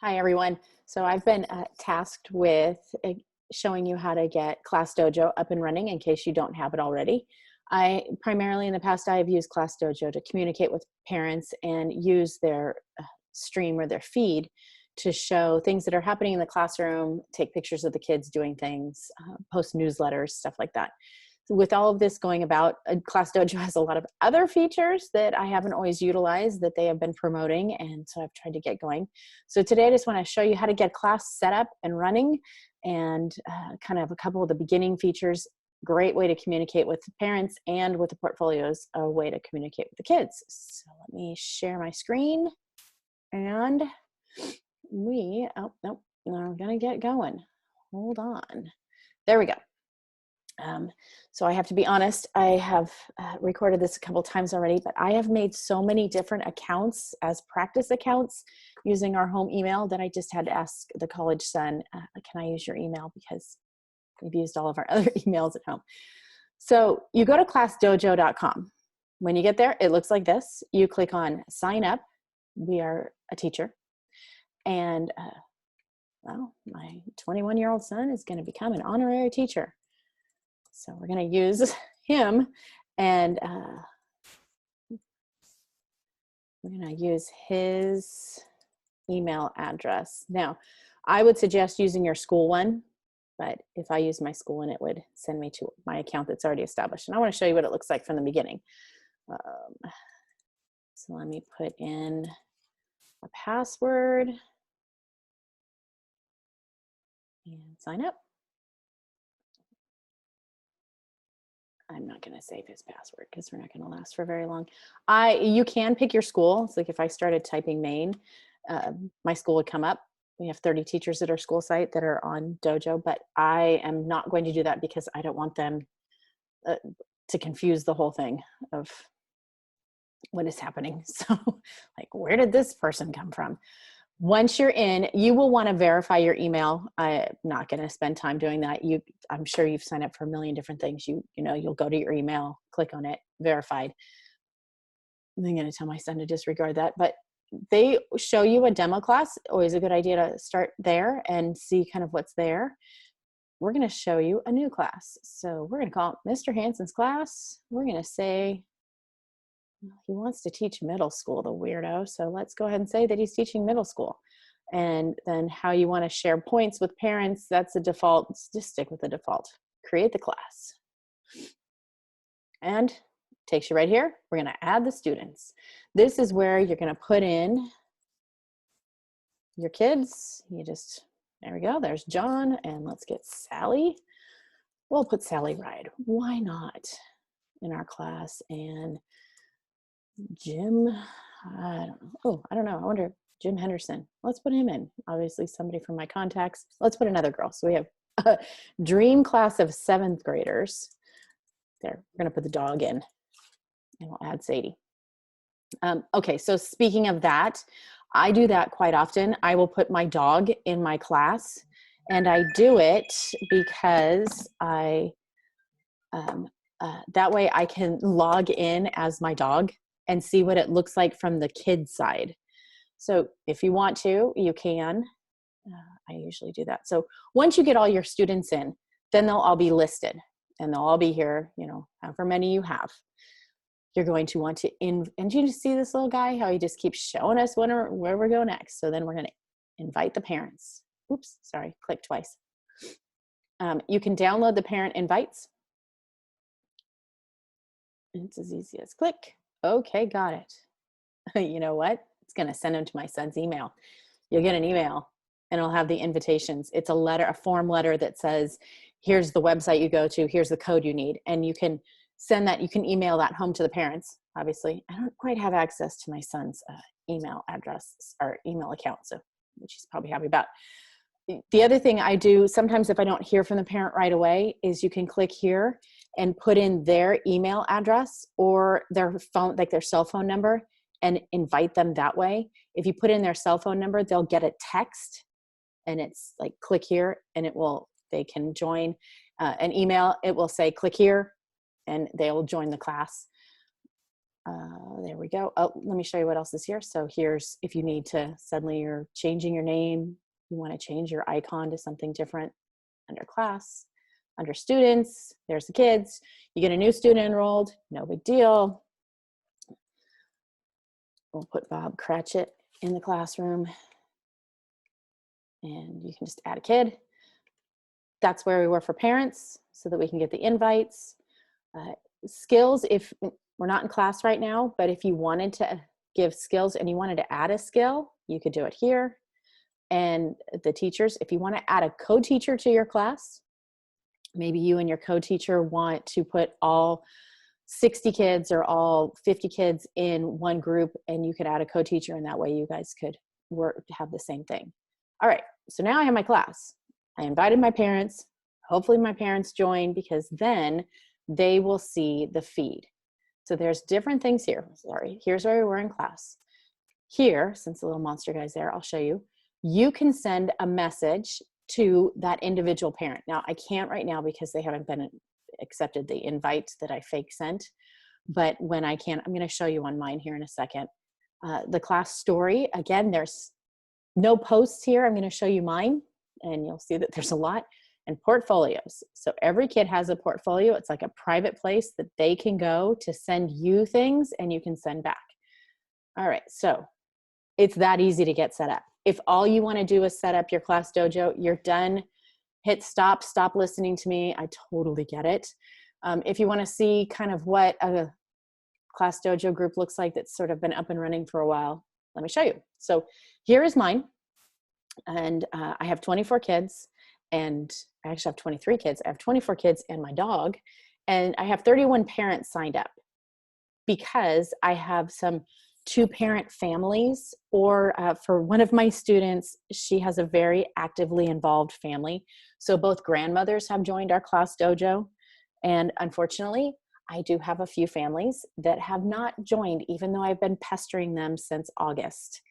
Hi, everyone. So I've been tasked with showing you how to get Class Dojo up and running in case you don't have it already. I primarily in the past, I have used Class Dojo to communicate with parents and use their stream or their feed to show things that are happening in the classroom, take pictures of the kids doing things, post newsletters, stuff like that. With all of this going about, Class Dojo has a lot of other features that I haven't always utilized that they have been promoting, and so I've tried to get going. So today I just want to show you how to get class set up and running and kind of a couple of the beginning features. Great way to communicate with parents, and with the portfolios, a way to communicate with the kids. So let me share my screen, and oh, nope, I'm gonna get going. Hold on. There we go. So I have to be honest, I have recorded this a couple times already, but I have made so many different accounts as practice accounts using our home email that I just had to ask the college son, can I use your email? Because we've used all of our other emails at home. So you go to classdojo.com. When you get there, it looks like this. You click on sign up. We are a teacher. And well, my 21-year-old son is going to become an honorary teacher. So we're going to use him, and we're going to use his email address. Now, I would suggest using your school one, but if I use my school one, it would send me to my account that's already established. And I want to show you what it looks like from the beginning. So let me put in a password and sign up. I'm not going to save his password because we're not going to last for very long. You can pick your school. It's like if I started typing Maine, my school would come up. We have 30 teachers at our school site that are on Dojo, but I am not going to do that because I don't want them to confuse the whole thing of what is happening. So like, where did this person come from? Once you're in, you will want to verify your email. I'm not going to spend time doing that. I'm sure you've signed up for a million different things. You'll go to your email, click on it, verified. I'm going to tell my son to disregard that, but they show you a demo class. Always a good idea to start there and see kind of what's there. We're going to show you a new class. So we're going to call it Mr. Hansen's class. We're going to say, he wants to teach middle school, the weirdo. So let's go ahead and say that he's teaching middle school. And then how you want to share points with parents, that's the default. Just stick with the default. Create the class. And takes you right here. We're going to add the students. This is where you're going to put in your kids. There we go. There's John. And let's get Sally. We'll put Sally Ride. Why not? In our class. And Jim, I don't know. Oh, I don't know. I wonder, Jim Henderson. Let's put him in. Obviously somebody from my contacts. Let's put another girl. So we have a dream class of 7th graders. There, we're going to put the dog in, and we'll add Sadie. Okay, so speaking of that, I do that quite often. I will put my dog in my class, and I do it because that way I can log in as my dog and see what it looks like from the kid side. So if you want to, you can. I usually do that. So once you get all your students in, then they'll all be listed, and they'll all be here, however many you have. You're going to want to, and you just see this little guy, how he just keeps showing us where we go next. So then we're going to invite the parents. Oops, sorry, click twice. You can download the parent invites. It's as easy as click. Okay, got it. You know what? It's going to send them to my son's email. You'll get an email, and it'll have the invitations. It's a form letter that says, here's the website you go to, here's the code you need. And you can send that, you can email that home to the parents. Obviously, I don't quite have access to my son's email address or email account, which he's probably happy about. The other thing I do sometimes, if I don't hear from the parent right away, is you can click here and put in their email address or their phone, like their cell phone number, and invite them that way. If you put in their cell phone number, they'll get a text, and it's like, click here, and they can join an email. It will say, click here, and they will join the class. There we go. Oh, let me show you what else is here. So here's, if you need to, suddenly you're changing your name, you want to change your icon to something different. Under class, under students, there's the kids. You get a new student enrolled, no big deal. We'll put Bob Cratchit in the classroom, and you can just add a kid. That's where we were for parents, so that we can get the invites. Skills, if we're not in class right now, but if you wanted to give skills and you wanted to add a skill, you could do it here. And the teachers, if you want to add a co-teacher to your class, maybe you and your co-teacher want to put all 60 kids or all 50 kids in one group, and you could add a co-teacher, and that way you guys could work to have the same thing. All right, so now I have my class. I invited my parents. Hopefully my parents join, because then they will see the feed. So there's different things here. Sorry, here's where we were in class. Here, since the little monster guy's there, I'll show you. You can send a message to that individual parent. Now, I can't right now because they haven't been accepted the invite that I fake sent. But when I can, I'm going to show you on mine here in a second. The class story, again, there's no posts here. I'm going to show you mine, and you'll see that there's a lot. And portfolios. So every kid has a portfolio. It's like a private place that they can go to send you things, and you can send back. All right, so it's that easy to get set up. If all you want to do is set up your class dojo, you're done. Hit stop, stop listening to me. I totally get it. If you want to see kind of what a class dojo group looks like that's sort of been up and running for a while, let me show you. So here is mine. And I have 24 kids, and I actually have 23 kids. I have 24 kids and my dog, and I have 31 parents signed up, because I have some 2-parent families, or for one of my students, she has a very actively involved family. So both grandmothers have joined our class dojo. And unfortunately, I do have a few families that have not joined, even though I've been pestering them since August.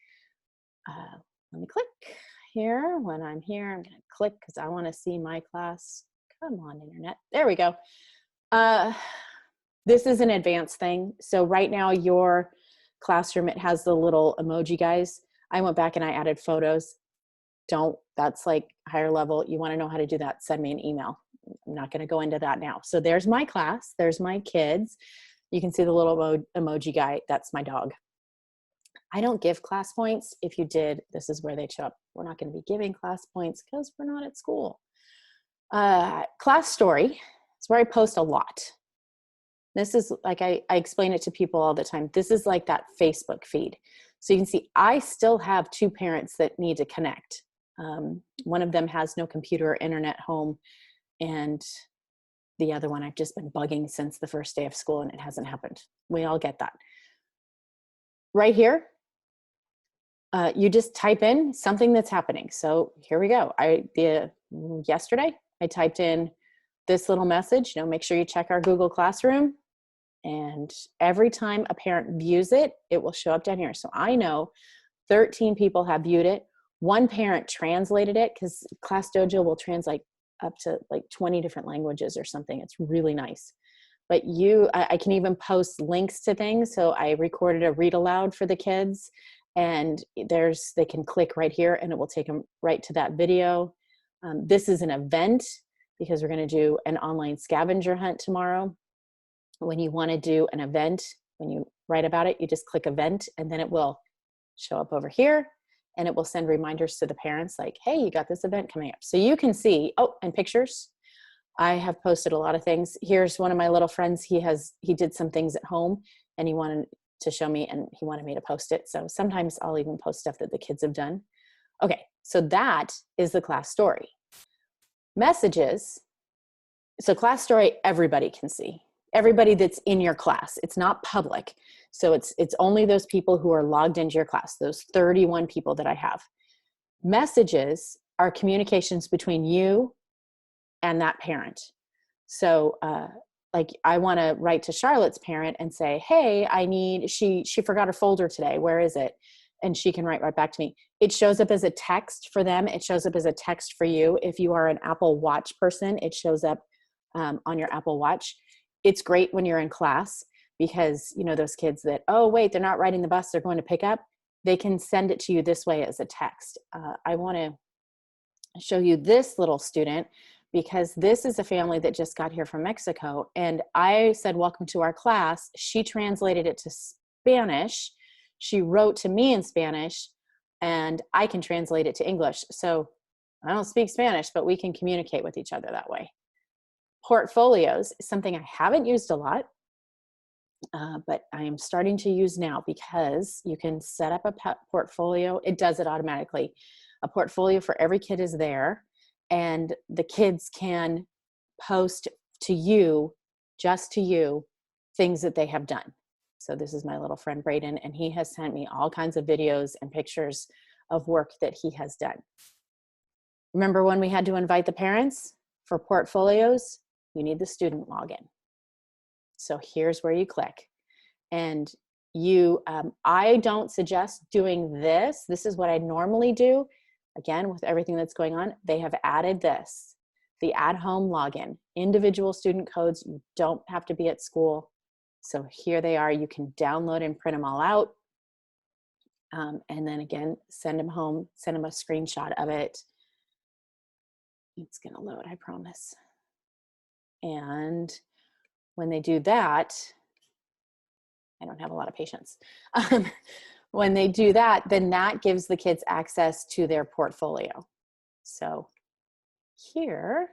Let me click here. When I'm here, I'm going to click because I want to see my class. Come on, internet. There we go. This is an advanced thing. So right now, your classroom, it has the little emoji guys. I went back and I added photos. That's like higher level. You want to know how to do that, send me an email. I'm not going to go into that now. So there's my class. There's my kids. You can see the little emoji guy. That's my dog. I don't give class points. If you did, this is where they show up. We're not going to be giving class points because we're not at school. Class story is where I post a lot. This is like, I explain it to people all the time. This is like that Facebook feed. So you can see I still have 2 parents that need to connect. One of them has no computer or internet home, and the other one I've just been bugging since the first day of school, and it hasn't happened. We all get that. Right here, you just type in something that's happening. So here we go. Yesterday, I typed in this little message, make sure you check our Google Classroom. And every time a parent views it, it will show up down here. So I know 13 people have viewed it. 1 parent translated it, because Class Dojo will translate up to like 20 different languages or something. It's really nice. But I can even post links to things. So I recorded a read aloud for the kids, and they can click right here and it will take them right to that video. This is an event, because we're going to do an online scavenger hunt tomorrow. When you want to do an event, when you write about it, you just click event, and then it will show up over here, and it will send reminders to the parents like, hey, you got this event coming up. So you can see, and pictures. I have posted a lot of things. Here's one of my little friends. He did some things at home, and he wanted to show me, and he wanted me to post it. So sometimes I'll even post stuff that the kids have done. Okay, so that is the class story. Messages. So class story, everybody can see. Everybody that's in your class. It's not public. So it's only those people who are logged into your class, those 31 people that I have. Messages are communications between you and that parent. So like I want to write to Charlotte's parent and say, hey, she forgot her folder today. Where is it? And she can write right back to me. It shows up as a text for them. It shows up as a text for you. If you are an Apple Watch person, it shows up on your Apple Watch. It's great when you're in class. because, you know, those kids that, oh, wait, they're not riding the bus, they're going to pick up, they can send it to you this way as a text. I want to show you this little student because this is a family that just got here from Mexico. And I said, welcome to our class. She translated it to Spanish. She wrote to me in Spanish, and I can translate it to English. So I don't speak Spanish, but we can communicate with each other that way. Portfolios is something I haven't used a lot, but I am starting to use now because you can set up a portfolio. It does it automatically. A portfolio for every kid is there, and the kids can post to you, just to you, things that they have done. So this is my little friend Braden, and he has sent me all kinds of videos and pictures of work that he has done. Remember when we had to invite the parents for portfolios? You need the student login. So here's where you click. And you, I don't suggest doing this. This is what I normally do. Again, with everything that's going on, they have added this, the at-home login, individual student codes. You don't have to be at school. So here they are. You can download and print them all out. And then again, send them home, send them a screenshot of it. It's going to load, I promise. And when they do that, I don't have a lot of patience. When they do that, then that gives the kids access to their portfolio. So here,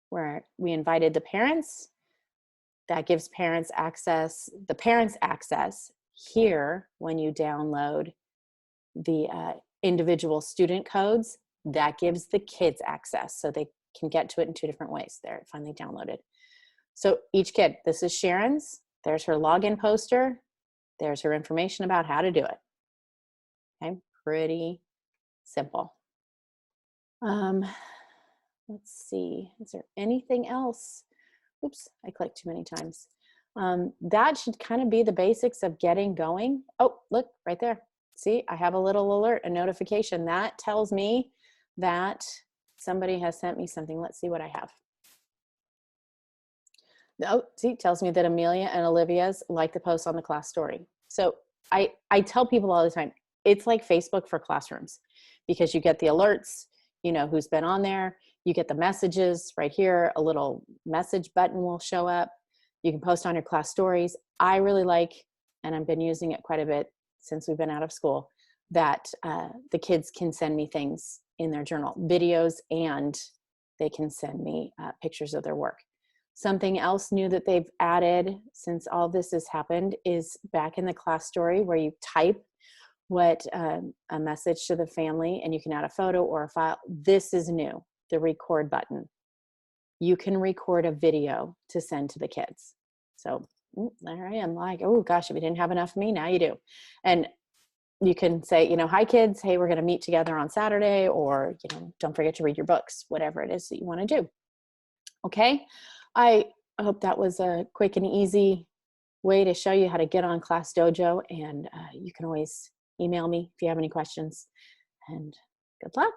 where we invited the parents, that gives parents access, the parents access. Here, when you download the individual student codes, that gives the kids access. So they can get to it in two different ways. There, it finally downloaded. So each kid, this is Sharon's. There's her login poster. There's her information about how to do it. Okay, pretty simple. Let's see, is there anything else? Oops, I clicked too many times. That should kind of be the basics of getting going. Oh, look, right there. See, I have a little alert, a notification. That tells me that somebody has sent me something. Let's see what I have. Oh, see, it tells me that Amelia and Olivia's like the post on the class story. So I tell people all the time, it's like Facebook for classrooms, because you get the alerts, you know, who's been on there, you get the messages right here, a little message button will show up. You can post on your class stories. I really like, and I've been using it quite a bit since we've been out of school, that the kids can send me things in their journal, videos, and they can send me pictures of their work. Something else new that they've added since all this has happened is back in the class story where you type what a message to the family and you can add a photo or a file. This is new, the record button. You can record a video to send to the kids. So there I am, like, oh gosh, if you didn't have enough of me, now you do. And you can say, you know, hi kids, hey, we're going to meet together on Saturday, or, you know, don't forget to read your books, whatever it is that you want to do. Okay. I hope that was a quick and easy way to show you how to get on Class Dojo, and you can always email me if you have any questions, and good luck.